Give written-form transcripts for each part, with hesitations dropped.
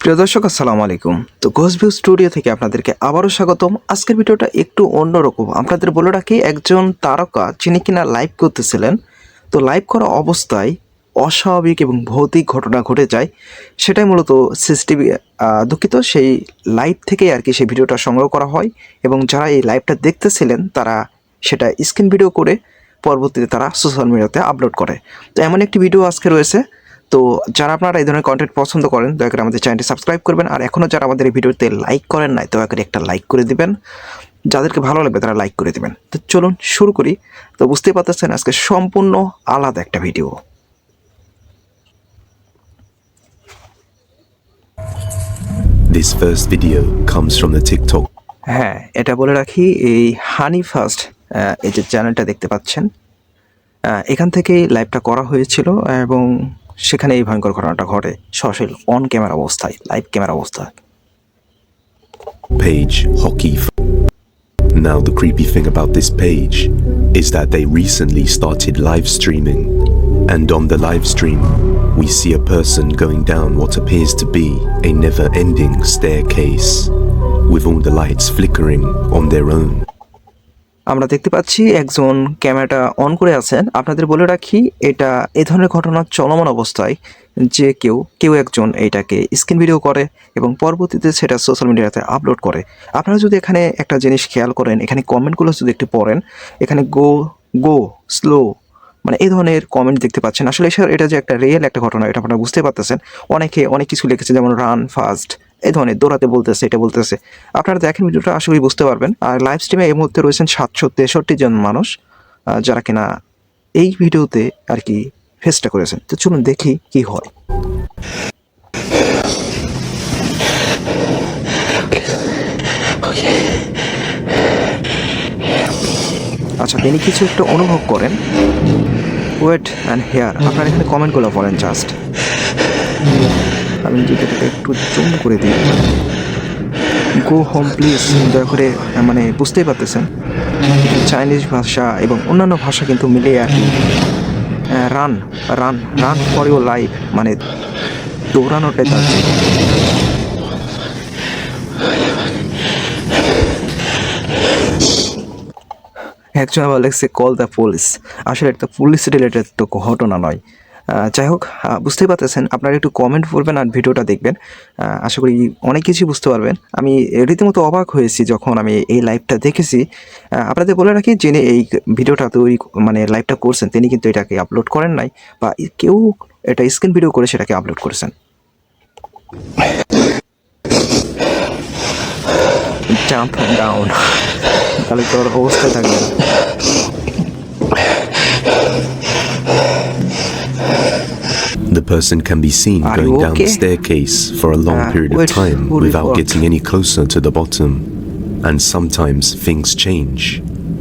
প্রিয় দর্শক আসসালামু আলাইকুম। তো ঘোষভিউ স্টুডিও থেকে আপনাদেরকে আবারও স্বাগতম। আজকের ভিডিওটা একটু অন্যরকম। আপনাদের বলে রাখি, একজন তারকা যিনি কিনা লাইভ করতেছিলেন, তো লাইভ করা অবস্থায় অস্বাভাবিক এবং ভৌতিক ঘটনা ঘটে যায়। সেটাই মূলত সিসিটিভি দুঃখিত সেই লাইভ থেকেই আর কি সেই ভিডিওটা সংগ্রহ করা হয়, এবং যারা এই লাইভটা দেখতেছিলেন তারা সেটা স্ক্রিন ভিডিও করে পরবর্তীতে তারা সোশ্যাল মিডিয়াতে আপলোড করে। তো এমন একটি ভিডিও আজকে রয়েছে। তো যারা আপনারা এই ধরনের কন্টেন্ট পছন্দ করেন, দয়া করে আমাদের চ্যানেলটি সাবস্ক্রাইব করবেন, আর এখনও যারা আমাদের এই ভিডিওতে লাইক করেন নাই, দয়া করে একটা লাইক করে দিবেন। যাদেরকে ভালো লাগবে তারা লাইক করে দিবেন। তো চলুন শুরু করি। তো বুঝতেই পারতেছেন আজকে সম্পূর্ণ আলাদা একটা video. This first video comes from the TikTok. হ্যাঁ, এটা বলে রাখি, এই হানি ফার্স্ট এই যে চ্যানেলটা দেখতে পাচ্ছেন, এখান থেকেই লাইভটা করা হয়েছিল এবং সেখানে এই ভয়ঙ্কর ঘটনাটা ঘটে সরাসরি অন ক্যামেরা অবস্থায়, লাইভ ক্যামেরা অবস্থায়। Page Hockey. Now the creepy thing about this page is that they recently started live streaming, and on the live stream we see a person going down what appears to be a never-ending staircase with all the lights flickering on their own. আমরা দেখতে পাচ্ছি একজন ক্যামেরাটা on করে আছেন। আপনাদের বলে রাখি, এটা এ ধরনের ঘটনা চলমান অবস্থায় যে কেউ একজন এইটাকে স্ক্রিন ভিডিও করে এবং পরবর্তীতে সেটা সোশ্যাল মিডিয়াতে আপলোড করে। আপনারা যদি এখানে একটা জিনিস খেয়াল করেন, এখানে কমেন্টগুলো যদি একটু পড়েন, এখানে গো স্লো, মানে এই ধরনের কমেন্ট দেখতে পাচ্ছেন। আসলে এটা যে একটা রিয়েল একটা ঘটনা, এটা আপনারা বুঝতে পারতেছেন। অনেকে অনেক কিছু লিখেছে, যেমন রান ফাস্ট, এই ধরনের দৌড়াতে বলতেছে, এটা বলতেছে। আপনারা দেখেন ভিডিওটা, আসলেই বুঝতে পারবেন। আর লাইভ স্ট্রিমে এই মুহূর্তে রয়েছেন 763 জন মানুষ, যারা কিনা এই ভিডিওতে আর কি ফেসটা করেছেন। তো চলুন দেখি কি হয়। আচ্ছা, তিনি কিছু একটা অনুভব করেন। ওয়েট অ্যান্ড হেয়ার, আপনারা এখানে কমেন্টগুলো পড়েন জাস্ট। আমি যদি এটাকে একটু জুম করে দিই, গো হোম প্লিজ, দয়া করে, মানে বুঝতেই পারতেছেন চাইনিজ ভাষা এবং অন্যান্য ভাষা কিন্তু মিলিয়ে আর কি run run run for your life, মানে দৌড়ানোটাই তার জীবন। একজন আবার লেগছে কল দ্য পুলিশ। আসলে এটা পুলিশ রিলেটেড তো ঘটনা নয়। যাই হোক, বুঝতেই পারতেছেন। আপনারা একটু কমেন্ট করবেন আর ভিডিওটা দেখবেন, আশা করি অনেক কিছুই বুঝতে পারবেন। আমি রীতিমতো অবাক হয়েছি যখন আমি এই লাইভটা দেখেছি। আপনাদের বলে রাখি, যিনি এই ভিডিওটা তৈরি মানে লাইভটা করছেন, তিনি কিন্তু এটাকে আপলোড করেন নাই, বা কেউ এটা স্ক্রিন ভিডিও করে সেটাকে আপলোড করেছেন। জাম্প ডাউন, তাহলে তোর অবস্থা থাকবে না। The person can be seen Are going you down the okay? staircase for a long period of wait, time who without report? getting any closer to the bottom. And sometimes things change,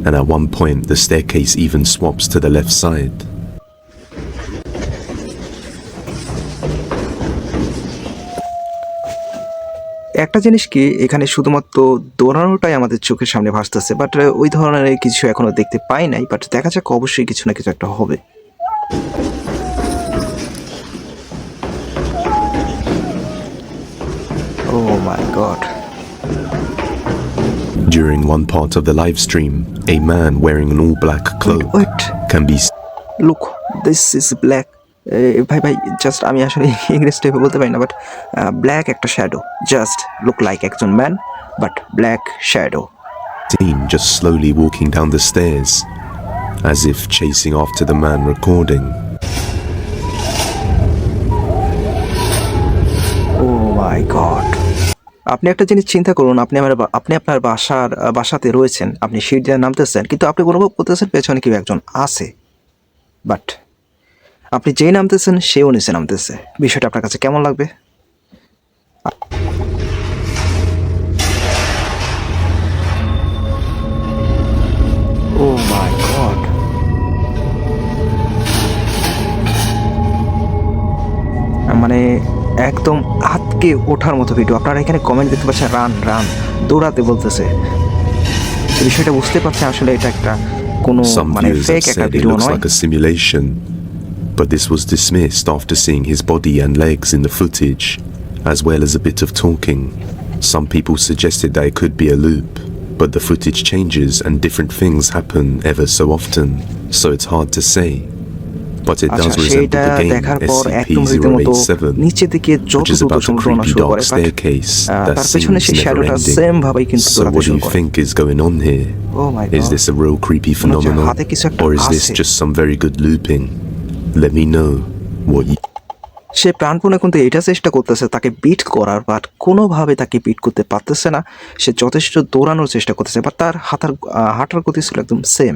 and at one point the staircase even swaps to the left side. একটা জিনিস কি, এখানে শুধুমাত্র দৌড়ানোটাই আমাদের চোখের সামনে ভাসতেছে, but ওই ধরনের কিছু এখনো দেখতে পাই নাই। বাট দেখা যাক, অবশ্যই কিছু না কিছু একটা হবে। Oh my God. During one part of the live stream, a man wearing an all-black cloak Wait. can be Look, this is black. ভাই জাস্ট আমি আসলে ইংলিশ টাইপে বলতে পারি না, বাট ব্ল্যাক একটা শ্যাডো, জাস্ট লুক লাইক একজন man, but black shadow. seen just slowly walking down the stairs, as if chasing after the man recording. Oh my God. আপনি একটা জিনিস চিন্তা করুন, আপনি আপনার বাসাতে রয়েছেন, আপনি সিঁড়ি দিয়ে নামতেছেন, কিন্তু আপনি অনুভব করতেছেন পেছনে কেউ একজন আছে, বাট আপনি যেই নামতেছেন সেও নিচে নামতেছে। বিষয়টা আপনার কাছে কেমন লাগবে? Oh my God. মানে একদম হাতকে ওঠার মতো ভিডিও। আপনারা এখানে কমেন্ট দেখতে পাচ্ছেন, রান রান, দৌড়াতে বলতেছে। বিষয়টা বুঝতে পারছেন আসলে এটা একটা কোনো Some মানে viewers ফেক have একটা said it ভিডিও looks নয়। like a simulation, but this was dismissed after seeing his body and legs in the footage, as well as a bit of talking. Some people suggested that it could be a loop, but the footage changes and different things happen ever so often, so it's hard to say. But it আচ্ছা, does resemble সেটা the game দেখার পর একদম রীতিমতো SCP-087, নিচের দিকে যত which is দ্রুত about a সমুদ্র creepy শুরু dark করে, staircase that তার পেছনে seems সেই never শ্যাডোটা ending. সেম ভাবেই কিন্তু So দৌড়াতে what do শুরু you করে। think is going on here? Oh my Is God. this a real creepy মনে হচ্ছে phenomenon, হাতে কিছু একটা or is this আছে। just some very good looping? Let me know what you সে প্রাণপণে কিন্তু এটা চেষ্টা করতেছে তাকে বিট করার, বাট কোনোভাবে তাকে বিট করতে পারতেছে না। সে যথেষ্ট দৌড়ানোর চেষ্টা করতেছে, বাট তার হাঁটার গতি ছিল একদম সেম।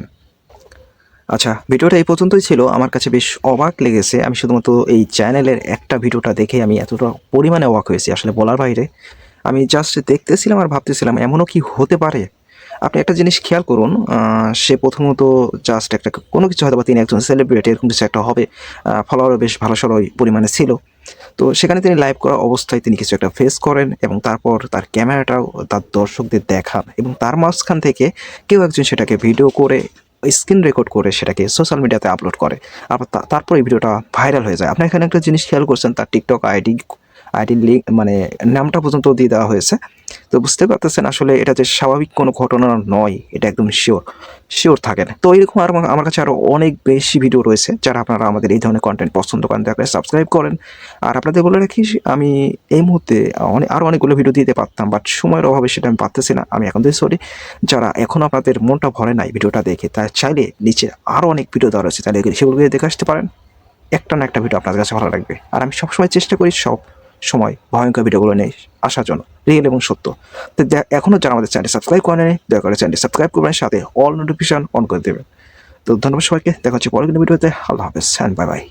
আচ্ছা, ভিডিওটা এই পর্যন্তই ছিল। আমার কাছে বেশ অবাক লেগেছে। আমি শুধুমাত্র এই চ্যানেলের একটা ভিডিওটা দেখে আমি এতটা পরিমাণে অবাক হয়েছি, আসলে বলার বাইরে। আমি জাস্ট দেখতেছিলাম আর ভাবতেছিলাম এমনও কি হতে পারে। আপনি একটা জিনিস খেয়াল করুন, সে প্রথমত জাস্ট একটা কোনো কিছু হয়তো বা তিনি একজন সেলিব্রিটি, এরকম কিছু একটা হবে, ফলোয়ারও বেশ ভালো সড়ই পরিমাণে ছিল। তো সেখানে তিনি লাইভ করা অবস্থায় তিনি কিছু একটা ফেস করেন এবং তারপর তার ক্যামেরাটাও তার দর্শকদের দেখান এবং তার মাঝখান থেকে কেউ একজন সেটাকে ভিডিও করে স্ক্রিন রেকর্ড করে সেটাকে সোশ্যাল মিডিয়াতে আপলোড করে। আবার তারপর এই ভিডিওটা ভাইরাল হয়ে যায়। আপনি এখানে একটা জিনিস খেয়াল করছেন, তার টিকটক আইডি লিঙ্ক মানে নামটা পর্যন্ত দিয়ে দেওয়া হয়েছে। তো বুঝতে পারতেছেন আসলে এটা যে স্বাভাবিক কোনো ঘটনা নয়, এটা একদম শিওর থাকেন। তো এরকম আর আমার কাছে আরও অনেক বেশি ভিডিও রয়েছে, যারা আপনারা আমাদের এই ধরনের কন্টেন্ট পছন্দ করেন তাকে সাবস্ক্রাইব করেন। আর আপনাদের বলে রাখি, আমি এই মুহূর্তে আরও অনেকগুলো ভিডিও দিতে পারতাম, বাট সময়ের অভাবে সেটা আমি পারতেছি না। আমি এখন থেকে সরি, যারা এখন আপনাদের মনটা ভরে নাই ভিডিওটা দেখে, তাই চাইলে নিচে আরও অনেক ভিডিও দেওয়া রয়েছে, তাহলে সেগুলো দেখে আসতে পারেন। একটা না একটা ভিডিও আপনার কাছে ভালো লাগবে। আর আমি সবসময় চেষ্টা করি সব সময় ভয়ঙ্কর ভিডিওগুলো নিয়ে আসার জন্য, রিয়েল এবং সত্য। তো এখনও যারা আমাদের চ্যানেল সাবস্ক্রাইব করেনি, দয়া করে চ্যানেল সাবস্ক্রাইব করবেন, সাথে অল নোটিফিকেশন অন করে দেবেন। তো ধন্যবাদ সবাইকে, দেখা হচ্ছে পরের ভিডিওতে। আল্লাহ হাফেজ, বাই বাই।